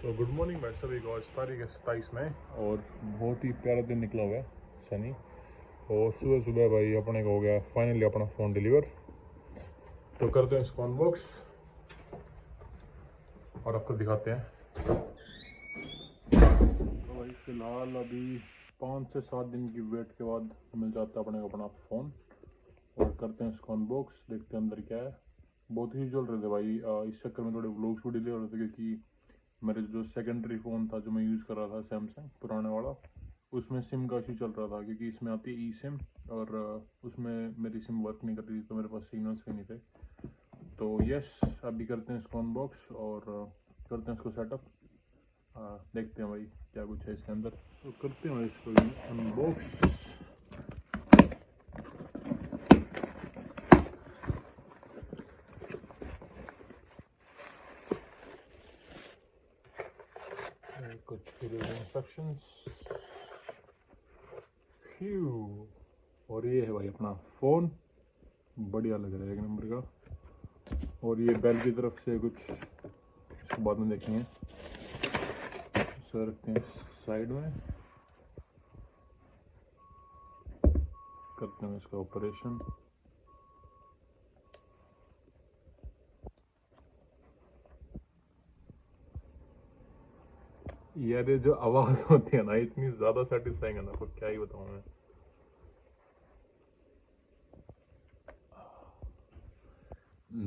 तो good morning भाई सभी को। आज तारीख है 27 मई और बहुत ही प्यारा दिन निकला हुआ है, सनी। और सुबह सुबह भाई अपने को हो गया फाइनली अपना फ़ोन डिलीवर। तो करते हैं इसको अनबॉक्स और आपको दिखाते हैं। तो भाई फ़िलहाल अभी 5 से 7 दिन की वेट के बाद मिल जाता है अपने को अपना फ़ोन। और करते हैं इसको अनबॉक्स, देखते हैं अंदर क्या है। बहुत ही चल रहे थे भाई, इस चक्कर में थोड़े व्लॉग्स भी डिले हो रहे थे क्योंकि मेरे जो सेकेंडरी फ़ोन था जो मैं यूज़ कर रहा था सैमसंग पुराने वाला, उसमें सिम का इशू चल रहा था क्योंकि इसमें आती है ई सिम और उसमें मेरी सिम वर्क नहीं कर रही थी, तो मेरे पास सिग्नल्स भी नहीं थे। तो यस, अभी करते हैं इसको अनबॉक्स और करते हैं इसको सेटअप। देखते हैं भाई क्या कुछ है इसके अंदर। तो करते हैं इसको अनबॉक्स। कुछ इंस्ट्रक्शंस और ये है भाई अपना फ़ोन, बढ़िया लग रहा है, 1 नंबर का। और ये बेल की तरफ से कुछ इसको बाद में देखेंगे। सर रखते हैं साइड में, करते हैं इसका ऑपरेशन। यार ये जो आवाज़ होती है ना इतनी ज़्यादा सेटिस्फाइंग है ना, आपको क्या ही बताऊँ मैं।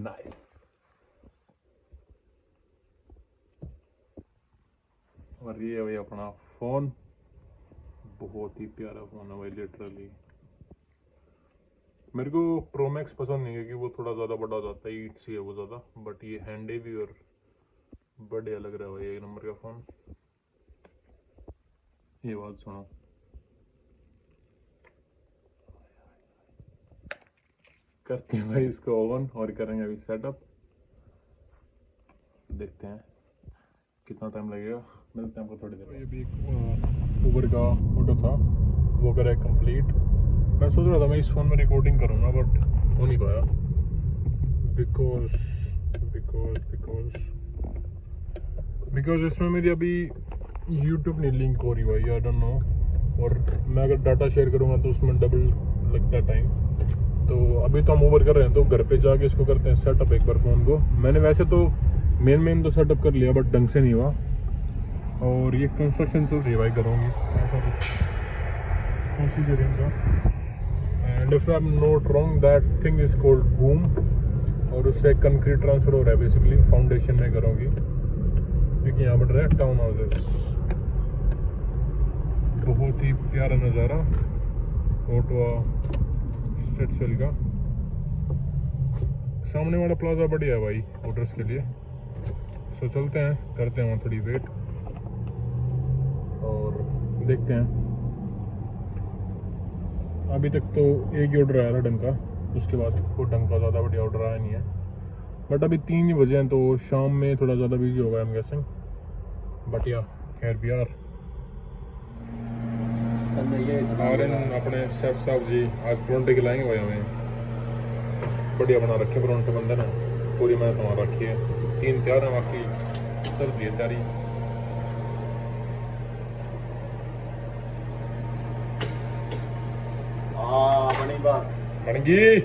नाइस। और ये भाई अपना फ़ोन, बहुत ही प्यारा फ़ोन है भाई, लिटरली। मेरे को प्रो मैक्स पसंद नहीं है क्योंकि वो थोड़ा ज़्यादा बड़ा हो जाता है, ईट सी है वो ज़्यादा, बट ये हैंडी भी और बढ़िया लग रहा है भाई, 1 नंबर का फ़ोन। ये बात सुनो, करते हैं भाई इसको ओवन और करेंगे अभी सेटअप। देखते हैं कितना टाइम लगेगा, मिलते हैं आपको थोड़ी देर। ये भी एक ऊबर का ऑटो था, वो करा कंप्लीट। मैं सोच रहा था मैं इस फ़ोन में रिकॉर्डिंग करूँगा बट हो नहीं पाया बिकॉज बिकॉज इसमें मेरी अभी यूट्यूब नहीं लिंक हो रही भाई, आई डोंट नो। और मैं अगर डाटा शेयर करूँगा तो उसमें डबल लगता है टाइम। तो अभी तो हम ओवर कर रहे हैं, तो घर पे जाके इसको करते हैं सेटअप एक बार फ़ोन को। मैंने वैसे तो मेन तो सेटअप कर लिया बट ढंग से नहीं हुआ। और ये कंस्ट्रक्शन चल रही है भाई घरों की, प्रोसीजर इनका। And if I am not wrong that thing is called boom, और उससे कंक्रीट ट्रांसफर हो रहा है बेसिकली फाउंडेशन में घरों की, क्योंकि यहाँ बढ़ रहा है टाउन हाउसेस। बहुत ही प्यारा नज़ारा ओटवा स्टेटसेल का। सामने वाला प्लाजा बढ़िया है भाई ऑर्डर्स के लिए। सो चलते हैं, करते हैं वहाँ थोड़ी वेट और देखते हैं। अभी तक तो एक ही ऑर्डर आया था ढंग का, उसके बाद कोई ढंग का ज़्यादा बढ़िया ऑर्डर आया नहीं है। बट अभी 3 ही बजे हैं तो शाम में थोड़ा ज़्यादा बिजी होगा आई एम गेसिंग। बट या खैर भी यार, और अपने शेफ साहब जी आज परोंठे खिलाएंगे भाई हमें। बढ़िया बना रखे परोंठे बंदे ने, पूरी मेहनत वहाँ रखी है। 3 तैयार है, बाकी सब दी है तैयारी। बन गई।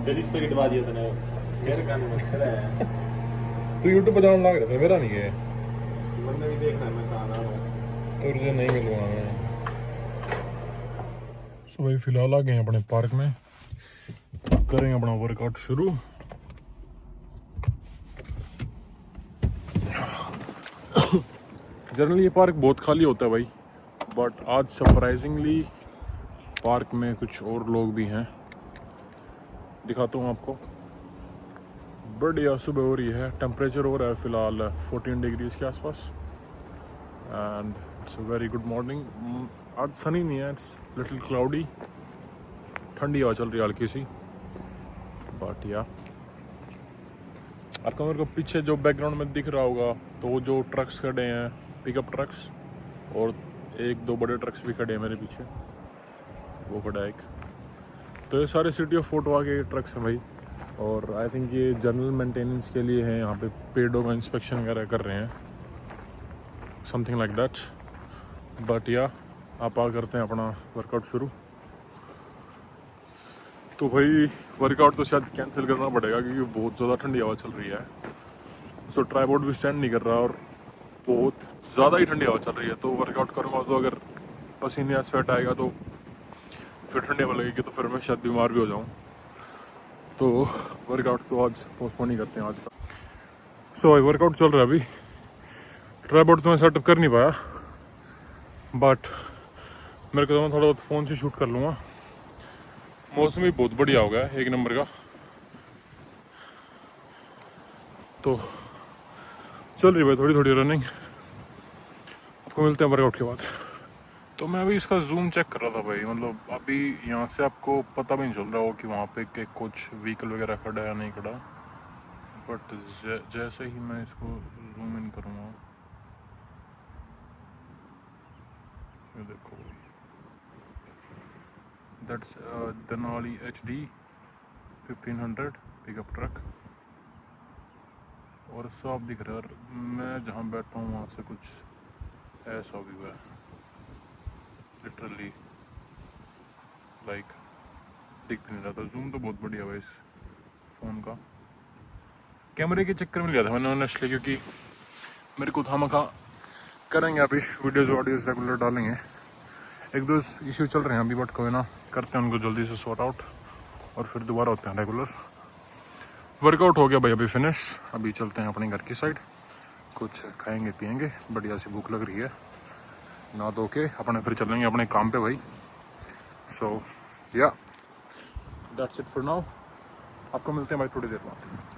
पैकेट दबा दिया तूने, मेरे कान में खड़ा है। तू यूट्यूब पर जाने लग रहा था, मेरा नहीं है। बंदे भी देख रहा है मैं कहाँ आ रहा हूँ। तुझे नहीं मिलूंगा मैं। सो भाई फिलहाल आ गए हैं अपने पार्क में, करेंगे अपना वर्कआउट शुरू। जनरली ये पार्क बहुत खाली होता है भाई, बट आज सरप्राइजिंगली पार्क में कुछ और लोग भी हैं। दिखाता हूँ आपको। बढ़िया सुबह हो रही है, टेम्परेचर हो रहा है फ़िलहाल 14 डिग्रीज के आसपास and it's a very good morning. आज सनी नहीं है, इट्स लिटिल क्लाउडी, ठंडी हवा चल रही है हल्की सी। बट या आपको मेरे को पीछे जो बैकग्राउंड में दिख रहा होगा तो वो जो ट्रक्स खड़े हैं, पिकअप ट्रक्स, और 1-2 बड़े ट्रक्स भी खड़े हैं मेरे पीछे, वो खड़ा है एक। तो ये सारे सिटी ऑफ फोटोआ के ट्रक्स हैं भाई, और आई थिंक ये जनरल मेंटेनेंस के लिए हैं, यहाँ पे पेड़ों का इंस्पेक्शन वगैरह कर रहे हैं, समथिंग लाइक दैट। बट या आप आ करते हैं अपना वर्कआउट शुरू। तो भाई वर्कआउट तो शायद कैंसिल करना पड़ेगा क्योंकि बहुत ज़्यादा ठंडी हवा चल रही है। सो ट्राइपॉड भी स्टैंड नहीं कर रहा और बहुत ज़्यादा ही ठंडी हवा चल रही है। तो वर्कआउट करूँगा तो अगर पसीने या स्वेट आएगा तो फिर ठंडी हवा लगेगी, तो फिर मैं शायद बीमार भी हो जाऊँ। तो वर्कआउट तो आज पोस्टपोन ही करते हैं आज का। सो भाई वर्कआउट चल रहा है अभी। ट्राइपॉड तो मैं सेटअप कर नहीं पाया, बट मेरे को तो मैं थोड़ा बहुत फ़ोन से शूट कर लूँगा। मौसम भी बहुत बढ़िया हो गया है, एक नंबर का। तो चल रही भाई थोड़ी थोड़ी रनिंग। आपको मिलते हैं वर्कआउट के बाद। तो मैं अभी इसका जूम चेक कर रहा था भाई, मतलब अभी यहाँ से आपको पता भी नहीं चल रहा हो कि वहाँ पे कुछ व्हीकल वगैरह खड़ा है या नहीं खड़ा। बट जैसे ही मैं इसको जूम इन करूँगा, ये देखो that's Denali HD 1500 pickup truck, और साफ दिख रहा है। और मैं जहाँ बैठा हूँ वहाँ से कुछ ऐसा व्यू है, लिटरली लाइक दिख भी नहीं रहा था। जूम तो बहुत बढ़िया है इस फ़ोन का। कैमरे के चक्कर में लिया था मैंने ऑनेस्टली, क्योंकि मेरे को थामखा करेंगे अभी वीडियोज़ ऑडियोज़ रेगुलर डालेंगे। एक दो इशू चल रहे हैं अभी, बट कोई ना, करते हैं उनको जल्दी से सॉर्ट आउट और फिर दोबारा होते हैं रेगुलर। वर्कआउट हो गया भाई अभी फिनिश। अभी चलते हैं अपने घर की साइड, कुछ खाएंगे पिएंगे, बढ़िया सी भूख लग रही है। ना धो के अपने फिर चलेंगे अपने काम पे भाई। सो या दैट्स इट फॉर नाउ। आपको मिलते हैं भाई थोड़ी देर बाद।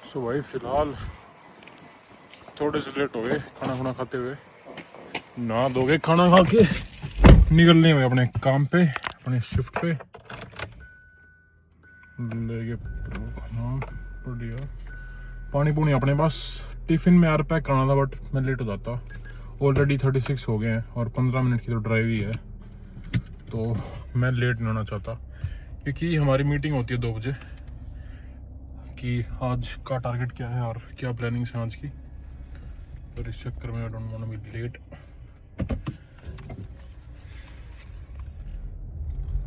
सो भाई फिलहाल थोड़े से लेट हो गए खाना खुना खाते हुए। ना धो के खाना खा के निकल रहे हैं अपने काम पे, अपने शिफ्ट पे लेके खाना बढ़िया। पानी पूनी अपने पास। टिफिन में यार पैक करना था, बट मैं लेट हो जाता। ऑलरेडी 36 हो गए हैं और 15 मिनट की तो ड्राइव ही है, तो मैं लेट नहीं होना चाहता। क्योंकि हमारी मीटिंग होती है 2 बजे कि आज का टारगेट क्या है और क्या प्लानिंग्स हैं आज की। और इस चक्कर में I don't want to be late.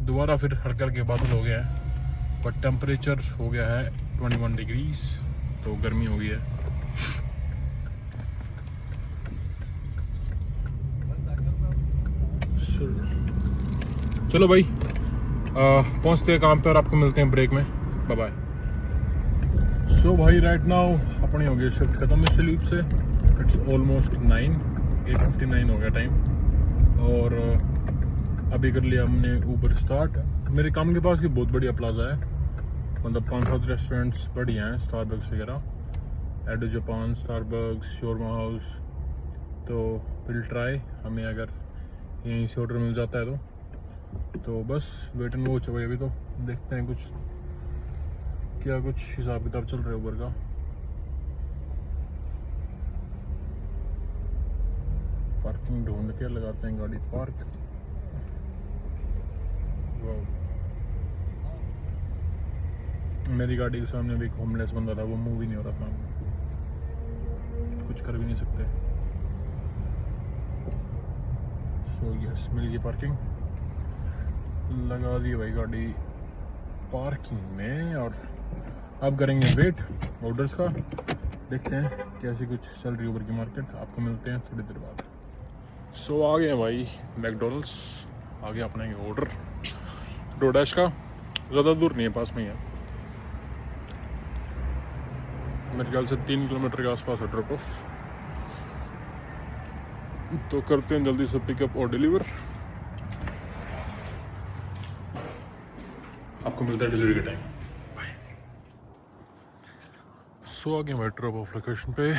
दोबारा फिर हल्के हल्के बादल हो गया है, बट टेम्परेचर हो गया है 21 डिग्रीज, तो गर्मी हो गई है। चलो भाई पहुंचते हैं काम पे और आपको मिलते हैं ब्रेक में। Bye bye. सो भाई राइट नाउ अपनी हो गई शिफ्ट खत्म इस स्लीप से। इट्स ऑलमोस्ट 8:59 हो गया टाइम, और अभी कर लिया हमने ऊबर स्टार्ट। मेरे काम के पास ही बहुत बढ़िया प्लाजा है, मतलब 5-7 रेस्टोरेंट्स बढ़िया हैं, स्टारबक्स वगैरह, एडो जापान, स्टारबक्स, शोरमा हाउस। तो विल ट्राई, हमें अगर यहीं से ऑर्डर मिल जाता है तो बस वेट एंड वॉच हो गई। अभी तो देखते हैं कुछ क्या कुछ हिसाब किताब चल रहा है ऊबर का। पार्किंग ढूंढ के लगाते हैं गाड़ी पार्क। मेरी गाड़ी के सामने भी एक होमलेस बंदा था, वो मूव ही नहीं हो रहा था, कुछ कर भी नहीं सकते। सो यस मिल गई पार्किंग, लगा दी भाई गाड़ी पार्किंग में। और अब करेंगे वेट ऑर्डर्स का, देखते हैं कैसी कुछ चल रही है ऊबर की मार्केट। आपको मिलते हैं थोड़ी देर बाद। सो आ गए भाई मैकडॉनल्ड्स, आ गया अपना ये ऑर्डर डोडैश का। ज़्यादा दूर नहीं है, पास में ही है, मेरे ख्याल से 3 किलोमीटर के आसपास है ड्रॉप ऑफ। तो करते हैं जल्दी से पिकअप और डिलीवर। आपको मिलता है डिलीवरी के टाइम। बाय। सो आ गया मैं ड्रॉप ऑफ लोकेशन पे,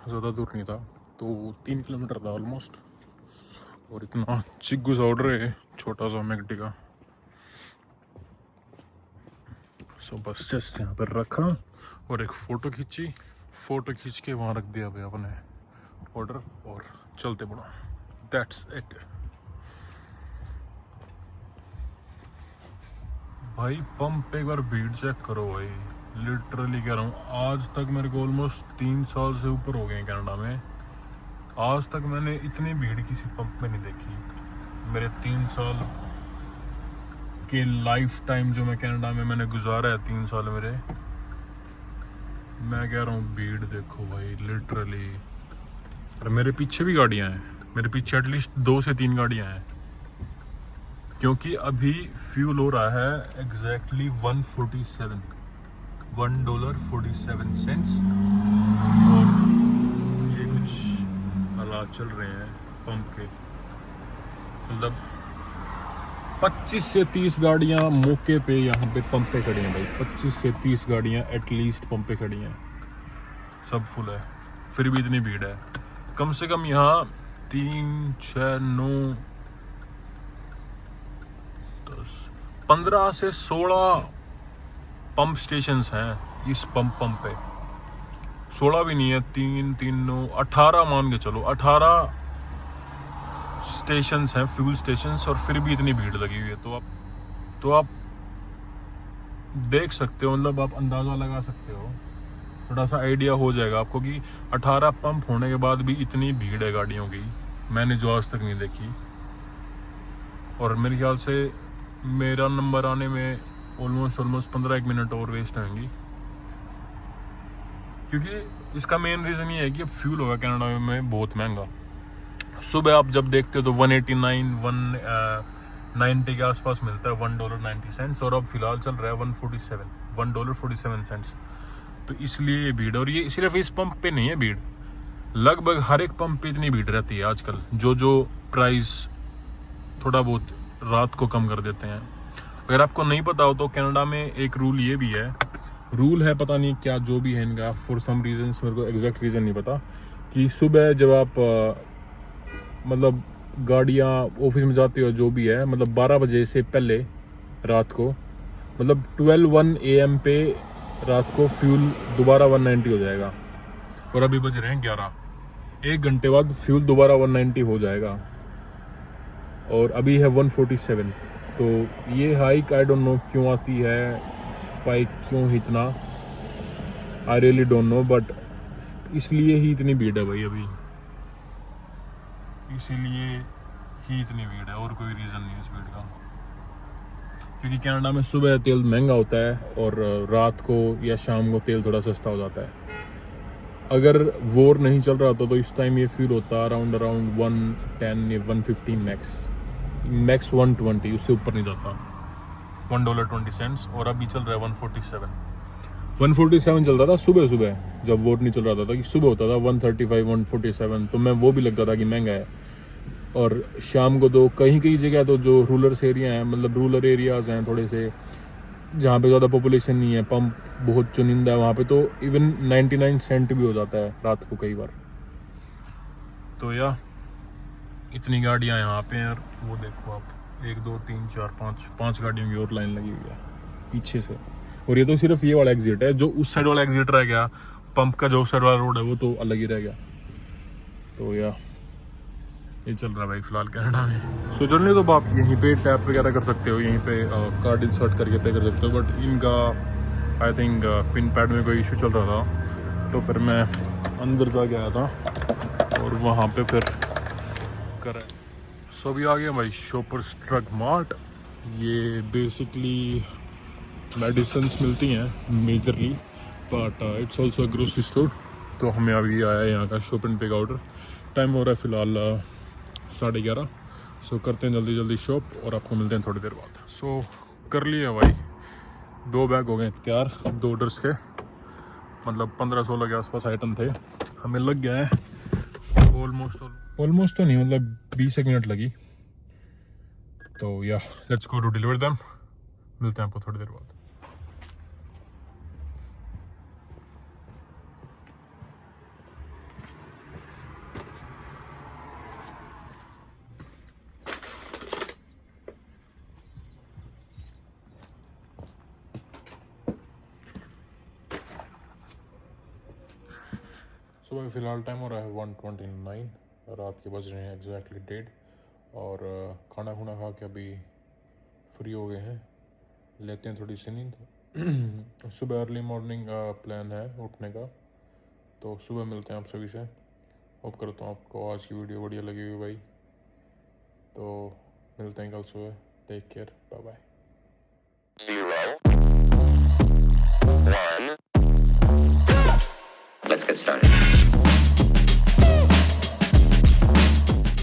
ज़्यादा दूर नहीं था, तो 3 किलोमीटर था ऑलमोस्ट। और इतना चिग्गू सा ऑर्डर है छोटा सा मैकडी का। सो बस जस्ट यहाँ पर रखा और एक फ़ोटो खींची, फ़ोटो खींच के वहाँ रख दिया भाई अपने ऑर्डर और चलते पड़ा। दैट्स इट भाई। पंप पे एक बार भीड़ चेक करो भाई, लिटरली कह रहा हूँ। आज तक मेरे को ऑलमोस्ट 3 साल से ऊपर हो गए हैं कनाडा में, आज तक मैंने इतनी भीड़ किसी पंप में नहीं देखी। मेरे 3 साल के लाइफ टाइम जो मैं कनाडा में मैंने गुजारा है, 3 साल मेरे, मैं कह रहा हूँ भीड़ देखो भाई लिटरली। और मेरे पीछे भी गाड़ियाँ हैं, मेरे पीछे एटलीस्ट 2 से 3 गाड़ियाँ हैं, क्योंकि अभी फ्यूल हो रहा है एग्जैक्टली $1.47 और ये कुछ हालात चल रहे हैं पंप के। मतलब 25 से 30 गाड़ियाँ मौके पे यहाँ पे पंप पे खड़ी हैं भाई। 25 से 30 गाड़ियाँ एटलीस्ट पंप पे खड़ी हैं, सब फुल है, फिर भी इतनी भीड़ है। कम से कम यहाँ 3, 6, 9, 10, 15 से 16 पंप स्टेशंस हैं इस पंप पे। 16 भी नहीं है, 3, 3, 9, 18 मान के चलो, 18 स्टेशंस हैं, फ्यूल स्टेशंस, और फिर भी इतनी भीड़ लगी हुई है। तो आप देख सकते हो, मतलब आप अंदाज़ा लगा सकते हो, थोड़ा सा आइडिया हो जाएगा आपको कि 18 पंप होने के बाद भी इतनी भीड़ है गाड़ियों की, मैंने जो आज तक नहीं देखी। और मेरे ख्याल से मेरा नंबर आने में ऑलमोस्ट 15-1 मिनट और वेस्ट होंगी, क्योंकि इसका मेन रीज़न ये है कि अब फ्यूल होगा कनाडा में बहुत महंगा। सुबह आप जब देखते हो तो 189, 190 के आसपास मिलता है, $1.90, और अब फिलहाल चल रहा है $1.47। तो इसलिए ये भीड़, और ये सिर्फ इस पंप पे नहीं है भीड़, लगभग हर एक पंप पे इतनी भीड़ रहती है आजकल, जो प्राइस थोड़ा बहुत रात को कम कर देते हैं। अगर आपको नहीं पता हो तो कनाडा में एक रूल ये भी है, रूल है पता नहीं क्या जो भी है इनका, फॉर सम रीजन, मेरे को एग्जैक्ट रीज़न नहीं पता, कि सुबह जब आप मतलब गाड़ियाँ ऑफिस में जाते हो जो भी है, मतलब 12 बजे से पहले रात को, मतलब 12:01 AM पे रात को फ्यूल दोबारा 190 हो जाएगा। और अभी बज रहे हैं 11, 1 घंटे बाद फ्यूल दोबारा 190 हो जाएगा, और अभी है 147। तो ये हाइक आई डोंट नो क्यों आती है, स्पाइक क्यों इतना, I really don't know, but इसलिए ही इतनी भीड़ है भाई अभी, इसीलिए ही इतनी भीड़ है, और कोई रीज़न नहीं है इस भीड़ का। क्योंकि कनाडा में सुबह तेल महंगा होता है और रात को या शाम को तेल थोड़ा सस्ता हो जाता है। अगर वॉर नहीं चल रहा होता तो इस टाइम ये फ्यूल होता अराउंड 110 या 115 मैक्स 120, उससे ऊपर नहीं जाता, $1.20, और अभी चल रहा है 147 चल रहा था सुबह जब वोट नहीं चल रहा था, कि सुबह होता था 135, 147, तो मैं वो भी लगता था कि महंगा है। और शाम को तो कहीं जगह तो जो रूरल एरिया हैं, मतलब रूरल एरियाज़ हैं थोड़े से, जहाँ पे ज़्यादा पॉपुलेशन नहीं है, पंप बहुत चुनिंदा है, वहाँ पे तो इवन 99 सेंट भी हो जाता है रात को कई बार। तो या इतनी गाड़ियाँ यहाँ पे हैं, और वो देखो आप 1, 2, 3, 4, 5 गाड़ियों की और लाइन लगी हुई है पीछे से। और ये तो सिर्फ ये वाला एग्जिट है, जो उस साइड वाला एग्जिट रह गया, पंप का जो उस साइड वाला रोड है वो तो अलग ही रह गया। तो या ये चल रहा है भाई फिलहाल कनाडा में। सो जनरली तो आप यहीं पे टैप वगैरह कर सकते हो, यहीं पे कार्ड इंसर्ट करके पे कर सकते हो, बट इनका आई थिंक पिन पैड में कोई इशू चल रहा था, तो फिर मैं अंदर जाके आया था और वहाँ पे फिर करा। सो अभी आ गया भाई शॉपर्स ड्रग मार्ट। ये बेसिकली मेडिसिन्स मिलती हैं majorly, but it's also grocery store. तो हमें अभी आया है यहाँ का शॉपिंग पे का ऑर्डर। टाइम हो रहा है फ़िलहाल 11:30। सो करते हैं जल्दी शॉप, और आपको मिलते हैं थोड़ी देर बाद। सो कर लिया भाई, 2 बैग हो गए तैयार, 2 ऑर्डर्स के, मतलब 15-16 के आसपास आइटम थे। हमें लग गया है ऑलमोस्ट तो नहीं, मतलब 20 मिनट लगी। तो या let's go to deliver them. मिलते हैं आपको थोड़ी देर बाद। सुबह फ़िलहाल टाइम हो रहा है 1:29, रात के बज रहे हैं एग्जैक्टली 1:30 और खाना खुना खा के अभी फ्री हो गए हैं, लेते हैं थोड़ी सी नींद। सुबह अर्ली मॉर्निंग प्लान है उठने का, तो सुबह मिलते हैं आप सभी से। होप करता हूँ आपको आज की वीडियो बढ़िया लगी हुई भाई, तो मिलते हैं कल सुबह। Take care, bye bye.